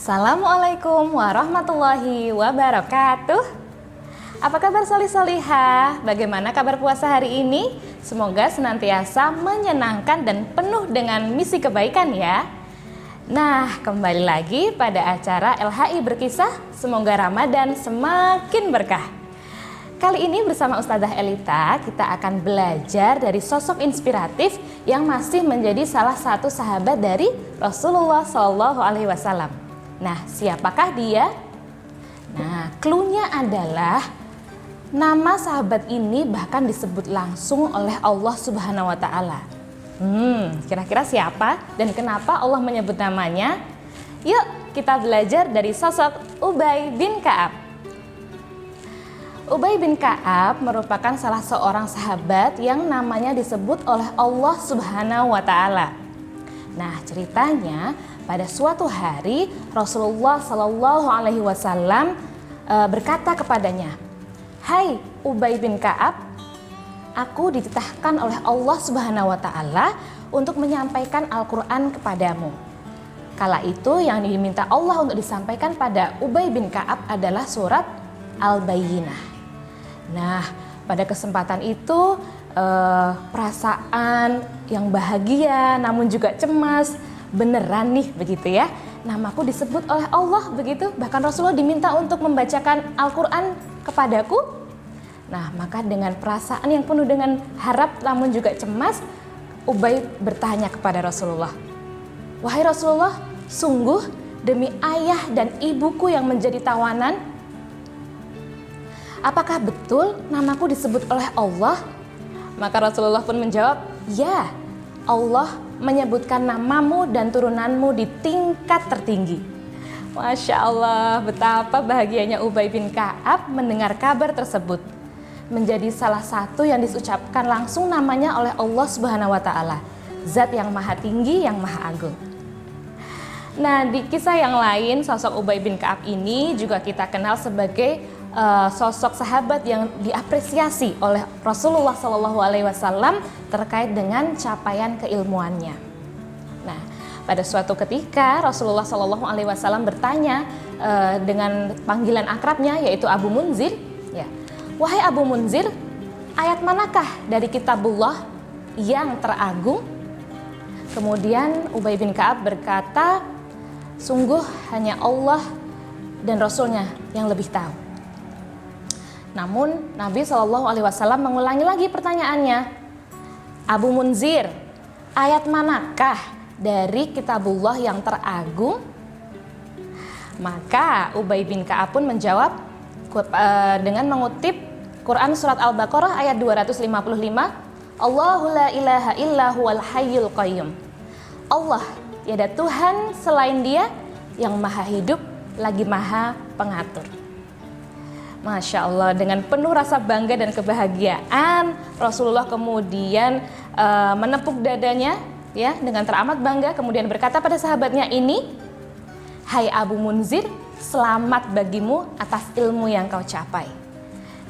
Assalamualaikum warahmatullahi wabarakatuh. Apa kabar solih-solihah? Bagaimana kabar puasa hari ini? Semoga senantiasa menyenangkan dan penuh dengan misi kebaikan ya. Nah, kembali lagi pada acara LHI Berkisah. Semoga Ramadan semakin berkah. Kali ini bersama Ustadzah Elita, kita akan belajar dari sosok inspiratif yang masih menjadi salah satu sahabat dari Rasulullah SAW. Nah, siapakah dia? Nah, cluenya adalah nama sahabat ini bahkan disebut langsung oleh Allah Subhanahu wa Ta'ala. Kira-kira siapa dan kenapa Allah menyebut namanya? Yuk, kita belajar dari sosok Ubay bin Ka'ab. Ubay bin Ka'ab merupakan salah seorang sahabat yang namanya disebut oleh Allah Subhanahu wa Ta'ala. Nah, ceritanya pada suatu hari Rasulullah Shallallahu Alaihi Wasallam berkata kepadanya, "Hai Ubay bin Ka'ab, aku dititahkan oleh Allah Subhanahu wa Ta'ala untuk menyampaikan Al-Quran kepadamu." Kala itu yang diminta Allah untuk disampaikan pada Ubay bin Ka'ab adalah surat Al-Bayyinah. Nah, pada kesempatan itu perasaan yang bahagia namun juga cemas, beneran nih begitu ya. Namaku disebut oleh Allah begitu, bahkan Rasulullah diminta untuk membacakan Al-Quran kepadaku. Nah, maka dengan perasaan yang penuh dengan harap namun juga cemas, Ubay bertanya kepada Rasulullah, "Wahai Rasulullah, sungguh demi ayah dan ibuku yang menjadi tawanan, apakah betul namaku disebut oleh Allah?" Maka Rasulullah pun menjawab, "Ya, Allah menyebutkan namamu dan turunanmu di tingkat tertinggi." Masya Allah, betapa bahagianya Ubay bin Ka'ab mendengar kabar tersebut. Menjadi salah satu yang diucapkan langsung namanya oleh Allah Subhanahu wa Ta'ala, Zat yang maha tinggi, yang maha agung. Nah, di kisah yang lain, sosok Ubay bin Ka'ab ini juga kita kenal sebagai sosok sahabat yang diapresiasi oleh Rasulullah SAW terkait dengan capaian keilmuannya. Nah, pada suatu ketika Rasulullah SAW bertanya dengan panggilan akrabnya yaitu Abu Munzir, ya, "Wahai Abu Munzir, ayat manakah dari kitabullah yang teragung?" Kemudian Ubay bin Ka'ab berkata, "Sungguh hanya Allah dan Rasulnya yang lebih tahu." Namun Nabi SAW mengulangi lagi pertanyaannya, "Abu Munzir, ayat manakah dari kitabullah yang teragung?" Maka Ubay bin Ka'ab pun menjawab dengan mengutip Quran surat Al-Baqarah ayat 255, "Allahu la ilaha illa huwal hayyul qayyum." Allah, tiada Tuhan selain Dia yang maha hidup lagi maha pengatur. Masya Allah, dengan penuh rasa bangga dan kebahagiaan, Rasulullah kemudian menepuk dadanya ya dengan teramat bangga, kemudian berkata pada sahabatnya ini, "Hai Abu Munzir, selamat bagimu atas ilmu yang kau capai."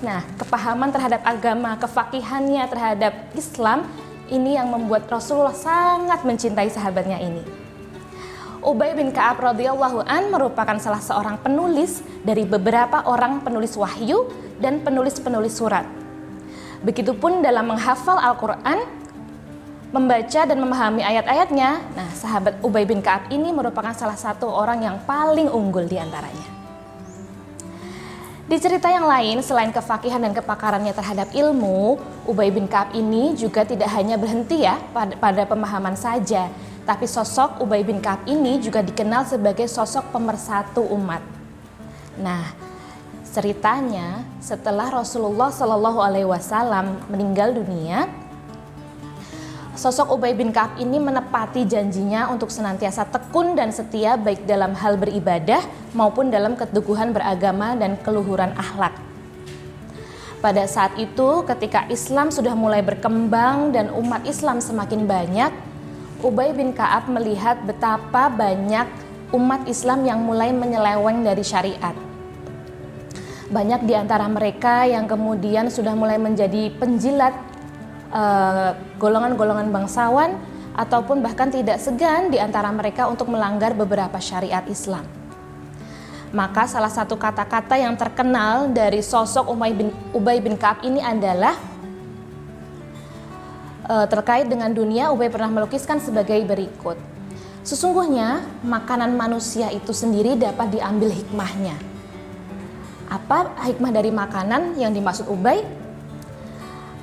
Nah, kepahaman terhadap agama, kefakihannya terhadap Islam, ini yang membuat Rasulullah sangat mencintai sahabatnya ini. Ubay bin Ka'ab radhiyallahu an merupakan salah seorang penulis dari beberapa orang penulis wahyu dan penulis-penulis surat. Begitupun dalam menghafal Al-Quran, membaca dan memahami ayat-ayatnya. Nah, sahabat Ubay bin Ka'ab ini merupakan salah satu orang yang paling unggul di antaranya. Di cerita yang lain, selain kefakihan dan kepakarannya terhadap ilmu, Ubay bin Ka'ab ini juga tidak hanya berhenti ya pada pemahaman saja, tapi sosok Ubay bin Ka'ab ini juga dikenal sebagai sosok pemersatu umat. Nah, ceritanya setelah Rasulullah SAW meninggal dunia, sosok Ubay bin Ka'ab ini menepati janjinya untuk senantiasa tekun dan setia baik dalam hal beribadah maupun dalam keteguhan beragama dan keluhuran akhlak. Pada saat itu, ketika Islam sudah mulai berkembang dan umat Islam semakin banyak, Ubay bin Ka'ab melihat betapa banyak umat Islam yang mulai menyeleweng dari syariat. Banyak di antara mereka yang kemudian sudah mulai menjadi penjilat golongan-golongan bangsawan ataupun bahkan tidak segan di antara mereka untuk melanggar beberapa syariat Islam. Maka salah satu kata-kata yang terkenal dari sosok Ubay bin Ka'ab ini adalah terkait dengan dunia. Ubay pernah melukiskan sebagai berikut. Sesungguhnya makanan manusia itu sendiri dapat diambil hikmahnya. Apa hikmah dari makanan yang dimaksud Ubay?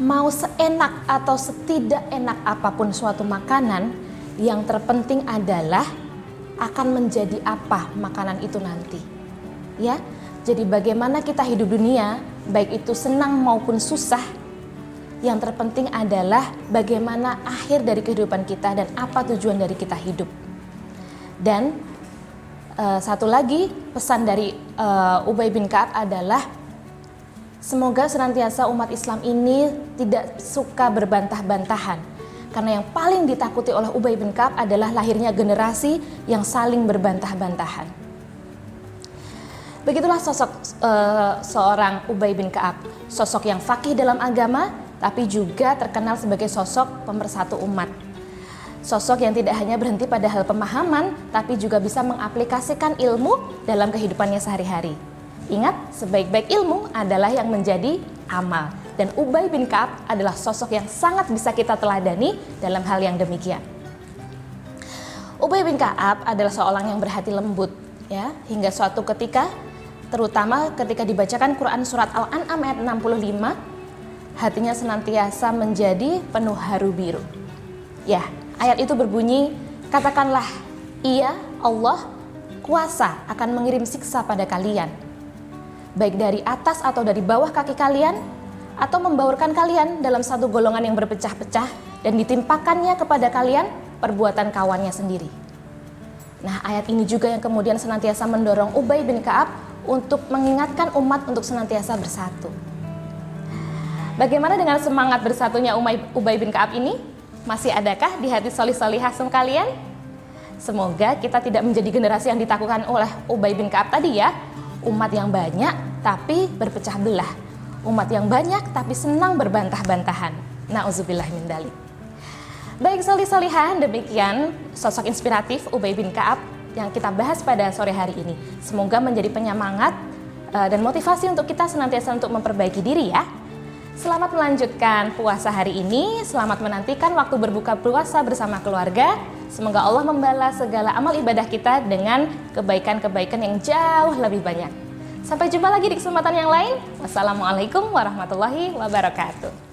Mau seenak atau setidak enak apapun suatu makanan, yang terpenting adalah akan menjadi apa makanan itu nanti. Ya, jadi bagaimana kita hidup dunia, baik itu senang maupun susah, yang terpenting adalah bagaimana akhir dari kehidupan kita dan apa tujuan dari kita hidup. Dan satu lagi pesan dari Ubay bin Ka'ab adalah semoga senantiasa umat Islam ini tidak suka berbantah-bantahan, karena yang paling ditakuti oleh Ubay bin Ka'ab adalah lahirnya generasi yang saling berbantah-bantahan. Begitulah sosok seorang Ubay bin Ka'ab, sosok yang faqih dalam agama, tapi juga terkenal sebagai sosok pemersatu umat. Sosok yang tidak hanya berhenti pada hal pemahaman, tapi juga bisa mengaplikasikan ilmu dalam kehidupannya sehari-hari. Ingat, sebaik-baik ilmu adalah yang menjadi amal. Dan Ubay bin Ka'ab adalah sosok yang sangat bisa kita teladani dalam hal yang demikian. Ubay bin Ka'ab adalah seorang yang berhati lembut, ya, hingga suatu ketika, terutama ketika dibacakan Quran surat Al-An'am ayat 65, hatinya senantiasa menjadi penuh haru biru. Ya, ayat itu berbunyi, katakanlah, iya Allah kuasa akan mengirim siksa pada kalian, baik dari atas atau dari bawah kaki kalian, atau membaurkan kalian dalam satu golongan yang berpecah-pecah dan ditimpakannya kepada kalian perbuatan kawannya sendiri. Nah, ayat ini juga yang kemudian senantiasa mendorong Ubay bin Ka'ab untuk mengingatkan umat untuk senantiasa bersatu. Bagaimana dengan semangat bersatunya Ubay bin Ka'ab ini? Masih adakah di hati solih-solihah kalian? Semoga kita tidak menjadi generasi yang ditakutkan oleh Ubay bin Ka'ab tadi ya. Umat yang banyak tapi berpecah belah. Umat yang banyak tapi senang berbantah-bantahan. Na'udzubillah min dzalik. Baik solih-solihan, demikian sosok inspiratif Ubay bin Ka'ab yang kita bahas pada sore hari ini. Semoga menjadi penyemangat dan motivasi untuk kita senantiasa untuk memperbaiki diri ya. Selamat melanjutkan puasa hari ini, selamat menantikan waktu berbuka puasa bersama keluarga. Semoga Allah membalas segala amal ibadah kita dengan kebaikan-kebaikan yang jauh lebih banyak. Sampai jumpa lagi di kesempatan yang lain. Wassalamualaikum warahmatullahi wabarakatuh.